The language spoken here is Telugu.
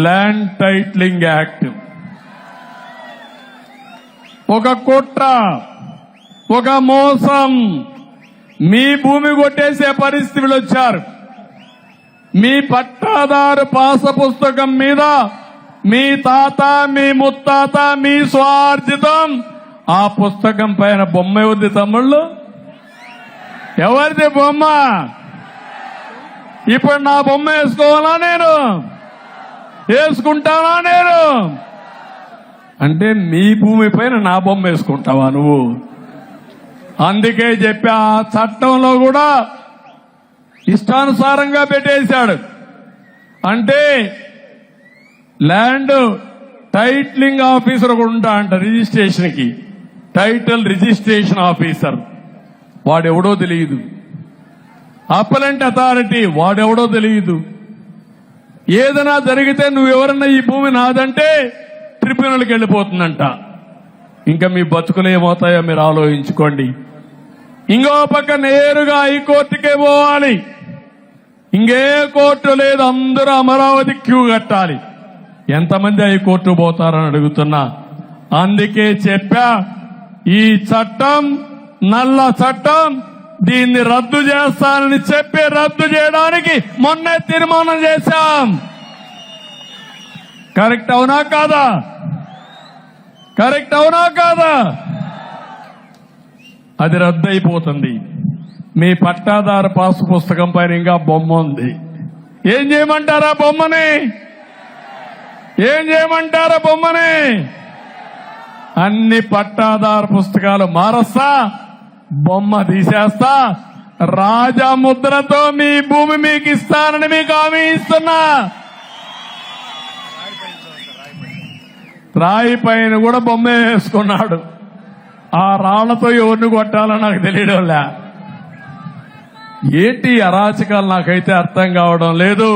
Land titling act. ఒక కుట్ర, ఒక మోసం, మీ భూమి కొట్టేసే పరిస్థితులు వచ్చారు. మీ పట్టాదారు పాస పుస్తకం మీద మీ తాత, మీ ముత్తాత, మీ స్వార్జితం, ఆ పుస్తకం పైన బొమ్మ ఎవరిది తమ్ముళ్ళు? ఎవరిది బొమ్మ? ఇప్పుడు నా బొమ్మ వేసుకోవాలా నేను? వేసుకుంటావా నేను? అంటే మీ భూమి పైన నా బొమ్మ వేసుకుంటావా నువ్వు? అందుకే చెప్పి ఆ చట్టంలో కూడా ఇష్టానుసారంగా పెట్టేశాడు. అంటే ల్యాండ్ టైటిలింగ్ ఆఫీసర్ ఒకడు ఉంటా అంట, రిజిస్ట్రేషన్ కి టైటిల్ రిజిస్ట్రేషన్ ఆఫీసర్, వాడెవడో తెలియదు. అప్పలెంట్ అథారిటీ, వాడెవడో తెలియదు. ఏదైనా జరిగితే నువ్వెవరన్నా ఈ భూమి నాదంటే ట్రిబ్యునల్కి వెళ్ళిపోతుందంట. ఇంకా మీ బతుకులు ఏమవుతాయో మీరు ఆలోచించుకోండి. ఇంకో పక్క నేరుగా హైకోర్టుకే పోవాలి. ఇంకే కోర్టు లేదు, అందరూ అమరావతి క్యూ కట్టాలి. ఎంతమంది హైకోర్టు పోతారని అడుగుతున్నా. అందుకే చెప్పా, ఈ చట్టం నల్ల చట్టం, దీన్ని రద్దు చేస్తానని చెప్పి రద్దు చేయడానికి మొన్నే తీర్మానం చేశాం. కరెక్ట్ అవునా కాదా? కరెక్ట్ అవునా కాదా? అది రద్దు అయిపోతుంది. మీ పట్టాదారు పాసు పుస్తకం పైన ఇంకా బొమ్మ ఉంది. ఏం చేయమంటారా బొమ్మని? ఏం చేయమంటారా బొమ్మని? అన్ని పట్టాదారు పుస్తకాలు మారస్తా, బొమ్మ తీసేస్తా, రాజముద్రతో మీ భూమి మీకు ఇస్తానని మీకు హామీ ఇస్తున్నా. రాయి పైన కూడా బొమ్మ వేసుకున్నాడు. ఆ రాళ్లతో ఎవరిని కొట్టాలో నాకు తెలియడంలే. ఏంటి అరాచకాలు నాకైతే అర్థం కావడం లేదు.